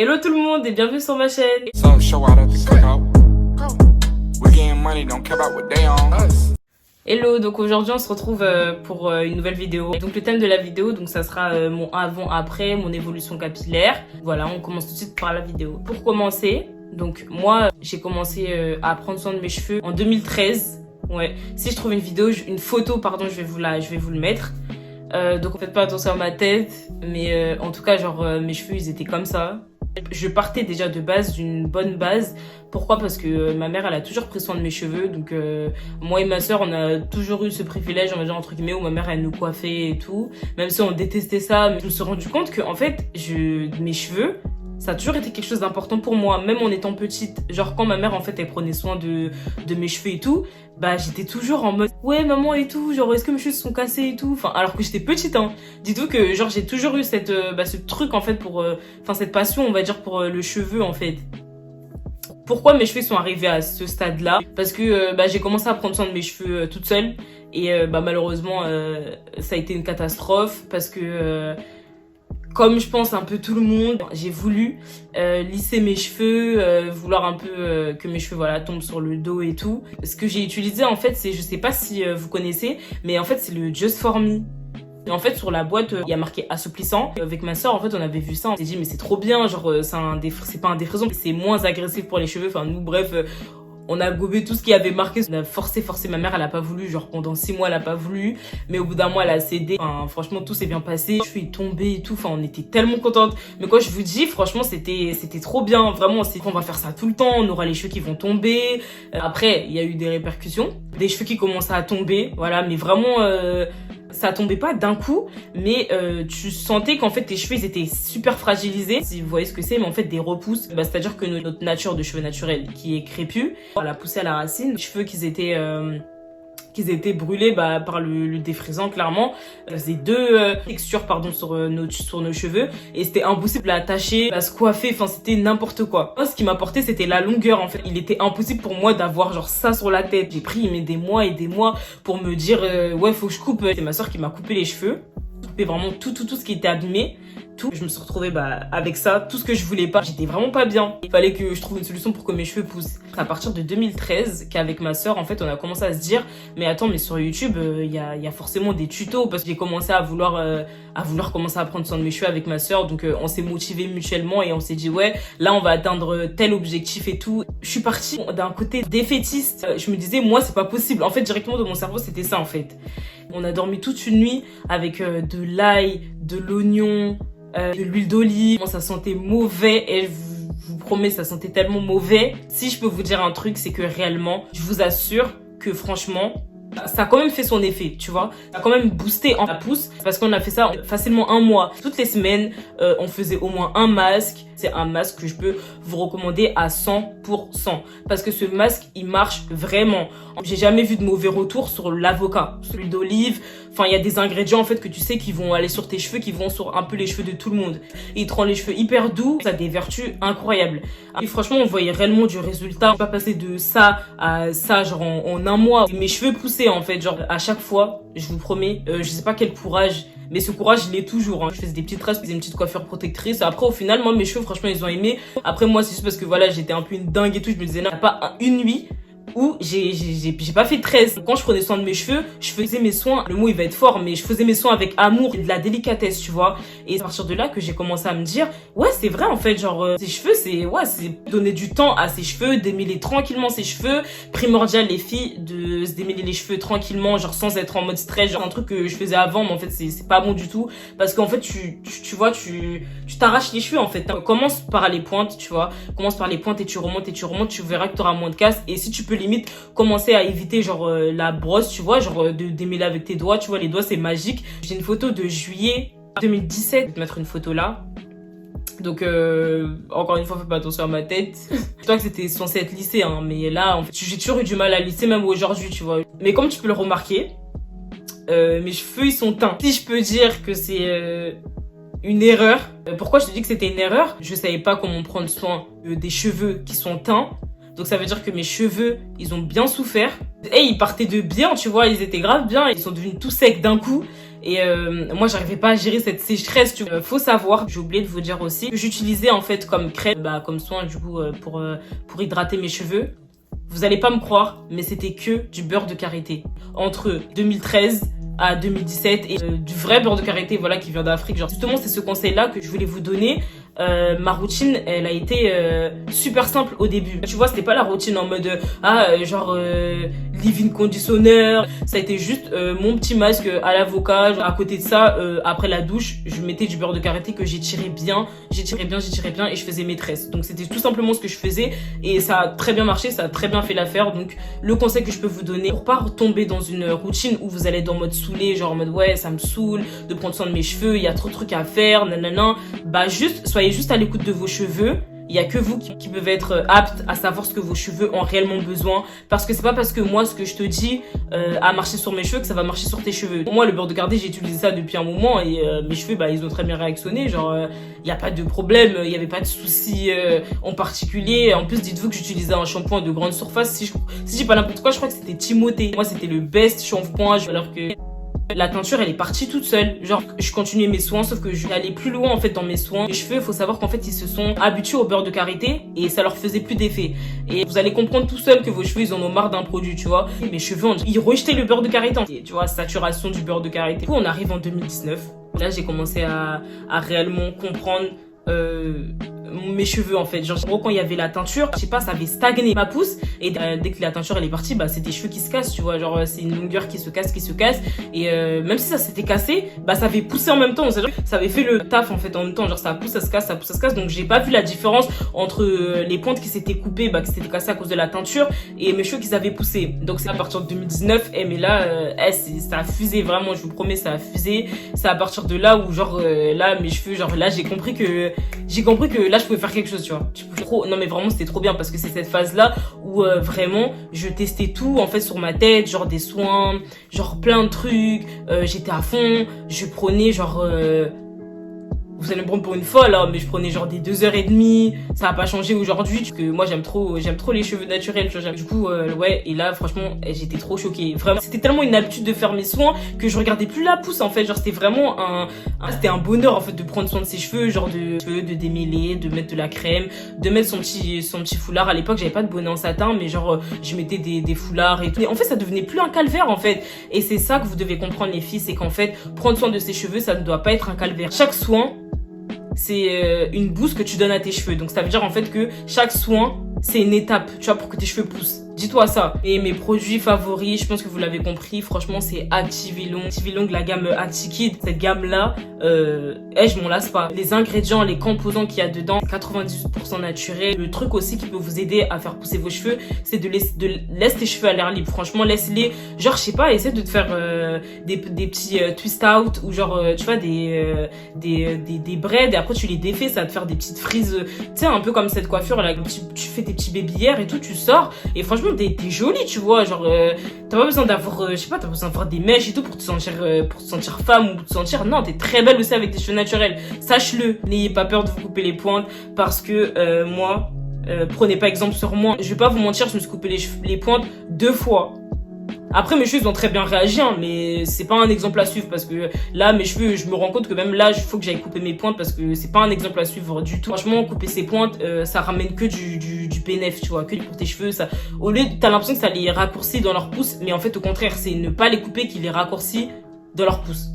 Hello tout le monde et bienvenue sur ma chaîne. Hello, donc aujourd'hui on se retrouve pour une nouvelle vidéo. Donc le thème de la vidéo, donc ça sera mon avant-après, mon évolution capillaire. Voilà, on commence tout de suite par la vidéo. Pour commencer, donc moi j'ai commencé à prendre soin de mes cheveux en 2013. Ouais, si je trouve une photo, pardon, je vais vous le mettre. Donc faites pas attention à ma tête, mais en tout cas genre mes cheveux ils étaient comme ça. Je partais déjà de base d'une bonne base. Pourquoi? Parce que ma mère elle a toujours pris soin de mes cheveux, donc moi et ma soeur on a toujours eu ce privilège, on va dire entre guillemets, où ma mère elle nous coiffait et tout, même si on détestait ça. Mais je me suis rendu compte que en fait mes cheveux ça a toujours été quelque chose d'important pour moi, même en étant petite. Genre quand ma mère en fait elle prenait soin de mes cheveux et tout, bah j'étais toujours en mode ouais maman et tout, genre est-ce que mes cheveux se sont cassés et tout, enfin alors que j'étais petite hein. Dis-toi que genre j'ai toujours eu ce truc en fait pour cette passion on va dire pour le cheveu en fait. Pourquoi mes cheveux sont arrivés à ce stade là? Parce que j'ai commencé à prendre soin de mes cheveux toute seule et malheureusement ça a été une catastrophe parce que comme je pense un peu tout le monde, j'ai voulu lisser mes cheveux, vouloir un peu que mes cheveux voilà tombent sur le dos et tout. Ce que j'ai utilisé en fait c'est, je sais pas si vous connaissez, mais en fait c'est le Just For Me. Et en fait sur la boîte il y a marqué assouplissant. Avec ma soeur en fait on avait vu ça, on s'est dit mais c'est trop bien, genre c'est pas un défrisant, c'est moins agressif pour les cheveux. Enfin nous bref. On a gobé tout ce qui avait marqué. On a forcé ma mère, elle a pas voulu. Genre pendant 6 mois, elle a pas voulu. Mais au bout d'un mois, elle a cédé. Enfin, franchement, tout s'est bien passé. Les cheveux, ils tombaient et tout. Enfin, on était tellement contentes. Mais quoi, je vous dis, franchement, c'était trop bien. Vraiment, on va faire ça tout le temps. On aura les cheveux qui vont tomber. Après, il y a eu des répercussions. Des cheveux qui commençaient à tomber. Voilà, mais vraiment... ça tombait pas d'un coup, mais tu sentais qu'en fait tes cheveux ils étaient super fragilisés. Si vous voyez ce que c'est, mais en fait des repousses, c'est-à-dire que notre nature de cheveux naturels qui est crépue, elle a poussé à la racine. Les cheveux qu'ils étaient brûlés par le défrisant clairement. Ça faisait deux textures pardon sur nos cheveux et c'était impossible à attacher, à se coiffer, enfin c'était n'importe quoi. Moi ce qui m'apportait c'était la longueur en fait. Il était impossible pour moi d'avoir genre ça sur la tête. J'ai pris des mois et des mois pour me dire ouais faut que je coupe. C'est ma soeur qui m'a coupé les cheveux. Coupé vraiment tout ce qui était abîmé. Tout. Je me suis retrouvée avec ça, tout ce que je voulais pas. J'étais vraiment pas bien. Il fallait que je trouve une solution pour que mes cheveux poussent. C'est à partir de 2013 qu'avec ma soeur, en fait, on a commencé à se dire mais attends, mais sur YouTube, il y a forcément des tutos parce que j'ai commencé à vouloir commencer à prendre soin de mes cheveux avec ma soeur. Donc on s'est motivés mutuellement et on s'est dit ouais, là on va atteindre tel objectif et tout. Je suis partie d'un côté défaitiste. Je me disais moi c'est pas possible. En fait, directement dans mon cerveau, c'était ça en fait. On a dormi toute une nuit avec de l'ail, de l'oignon, de l'huile d'olive. Ça sentait mauvais et je vous promets ça sentait tellement mauvais. Si je peux vous dire un truc, c'est que réellement je vous assure que franchement ça a quand même fait son effet, tu vois. Ça a quand même boosté en la pousse parce qu'on a fait ça facilement 1 mois. Toutes les semaines, on faisait au moins un masque. C'est un masque que je peux vous recommander à 100% parce que ce masque, il marche vraiment. J'ai jamais vu de mauvais retour sur l'avocat, sur l'huile d'olive. Enfin, il y a des ingrédients en fait que tu sais qui vont aller sur tes cheveux, qui vont sur un peu les cheveux de tout le monde. Et il te rend les cheveux hyper doux. Ça a des vertus incroyables. Et franchement, on voyait réellement du résultat. On pas passer de ça à ça genre en 1 mois. Et mes cheveux poussaient en fait, genre à chaque fois, je vous promets, je sais pas quel courage, mais ce courage je l'ai toujours hein. Je faisais des petites tresses, je faisais une petite coiffure protectrice. Après au final moi mes cheveux franchement ils ont aimé. Après moi c'est juste parce que voilà j'étais un peu une dingue et tout. Je me disais non, pas une nuit où j'ai pas fait 13. Quand je prenais soin de mes cheveux, je faisais mes soins, le mot il va être fort, mais je faisais mes soins avec amour et de la délicatesse, tu vois. Et c'est à partir de là que j'ai commencé à me dire, ouais c'est vrai en fait, genre ses cheveux c'est donner du temps à ses cheveux, démêler tranquillement ses cheveux. Primordial les filles de se démêler les cheveux tranquillement, genre sans être en mode stress, genre un truc que je faisais avant, mais en fait c'est pas bon du tout. Parce qu'en fait tu vois, tu t'arraches les cheveux en fait. Commence par les pointes, tu vois. Commence par les pointes et tu remontes, tu verras que tu auras moins de casse. Et si tu peux limite commencer à éviter genre la brosse, tu vois, genre de démêler avec tes doigts, tu vois, les doigts c'est magique. J'ai une photo de juillet 2017, je vais te mettre une photo là. Donc encore une fois fais pas attention à ma tête. Je crois que c'était censé être lissé hein, mais là en fait j'ai toujours eu du mal à lisser même aujourd'hui, tu vois. Mais comme tu peux le remarquer, mes cheveux ils sont teints. Si je peux dire que c'est une erreur. Pourquoi je te dis que c'était une erreur? Je savais pas comment prendre soin des cheveux qui sont teints. Donc ça veut dire que mes cheveux, ils ont bien souffert. Et ils partaient de bien, tu vois, ils étaient grave bien, ils sont devenus tout secs d'un coup. Et moi j'arrivais pas à gérer cette sécheresse, tu vois. Faut savoir, j'ai oublié de vous dire aussi, que j'utilisais en fait comme crème, comme soin du coup pour hydrater mes cheveux. Vous allez pas me croire, mais c'était que du beurre de karité. Entre 2013 à 2017 et du vrai beurre de karité, voilà, qui vient d'Afrique. Genre justement c'est ce conseil là que je voulais vous donner. Ma routine elle a été super simple au début, tu vois, c'était pas la routine en mode leave-in conditioner. Ça a été juste mon petit masque à l'avocat. À côté de ça, après la douche, je mettais du beurre de karité que j'étirais bien et je faisais mes tresses. Donc c'était tout simplement ce que je faisais et ça a très bien marché, ça a très bien fait l'affaire. Donc le conseil que je peux vous donner pour pas tomber dans une routine où vous allez être en mode saoulé, genre en mode ouais ça me saoule de prendre soin de mes cheveux, il y a trop de trucs à faire, nanana, soyez juste à l'écoute de vos cheveux. Il y a que vous qui peuvent être aptes à savoir ce que vos cheveux ont réellement besoin, parce que c'est pas parce que moi ce que je te dis a marché sur mes cheveux que ça va marcher sur tes cheveux. Moi le beurre de karité, j'ai utilisé ça depuis un moment et mes cheveux ils ont très bien réactionné, genre il y a pas de problème, il y avait pas de soucis en particulier. En plus dites-vous que j'utilisais un shampoing de grande surface, si je dis pas n'importe quoi, je crois que c'était Timothée. Moi c'était le best shampoing, alors que la teinture elle est partie toute seule. Genre je continuais mes soins sauf que je vais aller plus loin en fait dans mes soins. Les cheveux, il faut savoir qu'en fait ils se sont habitués au beurre de karité et ça leur faisait plus d'effet. Et vous allez comprendre tout seul que vos cheveux ils en ont marre d'un produit, tu vois. Et mes cheveux ils rejetaient le beurre de karité. Et, tu vois, saturation du beurre de karité. Du coup on arrive en 2019. Là j'ai commencé à réellement comprendre mes cheveux en fait. Genre en gros quand il y avait la teinture, je sais pas, ça avait stagné ma pousse et dès que la teinture elle est partie, c'est des cheveux qui se cassent, tu vois, genre c'est une longueur qui se casse et même si ça s'était cassé, ça avait poussé en même temps, c'est-à-dire ça avait fait le taf en fait en même temps, genre ça pousse, ça se casse, ça pousse, ça se casse. Donc j'ai pas vu la différence entre les pointes qui s'étaient coupées, qui s'étaient cassées à cause de la teinture et mes cheveux qui avaient poussé. Donc c'est à partir de 2019 mais là ça a fusé vraiment, je vous promets, ça a fusé. C'est à partir de là où genre là mes cheveux, genre là j'ai compris que là je pouvais faire quelque chose, tu vois. Non mais vraiment c'était trop bien parce que c'est cette phase là où vraiment je testais tout en fait sur ma tête, genre des soins, genre plein de trucs, j'étais à fond, je prenais genre vous allez me prendre pour une folle hein, mais je prenais genre des 2h30. Ça a pas changé aujourd'hui parce que moi j'aime trop les cheveux naturels, tu vois. Du coup ouais, et là franchement j'étais trop choquée. Vraiment c'était tellement une habitude de faire mes soins que je regardais plus la pousse en fait. Genre c'était vraiment c'était un bonheur en fait de prendre soin de ses cheveux, genre de démêler, de mettre de la crème, de mettre son petit foulard. À l'époque j'avais pas de bonnet en satin mais genre je mettais des foulards et tout. Et en fait ça devenait plus un calvaire en fait. Et c'est ça que vous devez comprendre les filles, c'est qu'en fait prendre soin de ses cheveux ça ne doit pas être un calvaire. Chaque soin c'est une boost que tu donnes à tes cheveux. Donc ça veut dire en fait que chaque soin c'est une étape, tu vois, pour que tes cheveux poussent. Dis-toi ça. Et mes produits favoris, je pense que vous l'avez compris, franchement c'est Activilong. Activilong, la gamme Anti-Kid. Cette gamme-là, je m'en lasse pas. Les ingrédients, les composants qu'il y a dedans, 98% naturels. Le truc aussi qui peut vous aider à faire pousser vos cheveux, c'est de laisser tes cheveux à l'air libre. Franchement, laisse-les. Genre, je sais pas, essaie de te faire des petits twist out ou genre, tu vois, des braids et après tu les défais, ça va te faire des petites frises. Tu sais, un peu comme cette coiffure là, tu fais tes petits babyères et tout, tu sors et franchement t'es jolie, tu vois, genre t'as pas besoin d'avoir je sais pas, t'as besoin d'avoir des mèches et tout pour te sentir femme ou pour te sentir, non, t'es très belle aussi avec tes cheveux naturels, sache-le. N'ayez pas peur de vous couper les pointes parce que moi prenez pas exemple sur moi, je vais pas vous mentir, je me suis coupé les pointes 2 fois. Après mes cheveux ils ont très bien réagi hein, mais c'est pas un exemple à suivre parce que là mes cheveux je me rends compte que même là il faut que j'aille couper mes pointes parce que c'est pas un exemple à suivre du tout. Franchement couper ses pointes ça ramène que du bénéf, tu vois, que pour tes cheveux. Ça, au lieu t'as l'impression que ça les raccourcit dans leur pouce mais en fait au contraire c'est ne pas les couper qui les raccourcit dans leur pouce.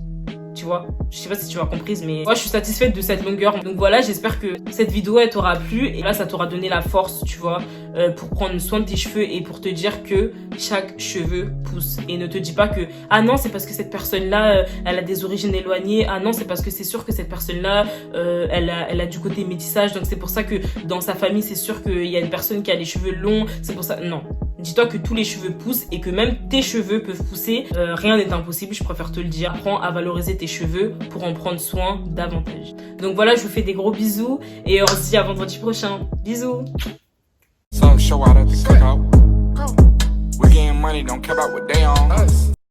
Tu vois, je sais pas si tu as compris mais moi je suis satisfaite de cette longueur. Donc voilà, j'espère que cette vidéo elle t'aura plu et là ça t'aura donné la force, tu vois, pour prendre soin de tes cheveux et pour te dire que chaque cheveu pousse. Et ne te dis pas que ah non c'est parce que cette personne là elle a des origines éloignées, ah non c'est parce que c'est sûr que cette personne là elle a du côté métissage donc c'est pour ça que dans sa famille c'est sûr qu'il y a une personne qui a les cheveux longs, c'est pour ça. Non, dis-toi que tous les cheveux poussent et que même tes cheveux peuvent pousser, rien n'est impossible, je préfère te le dire. Apprends à valoriser tes cheveux pour en prendre soin davantage. Donc voilà, je vous fais des gros bisous et on se dit à vendredi prochain. Bisous. Some show out at the cookout. We getting money, don't care about what they on.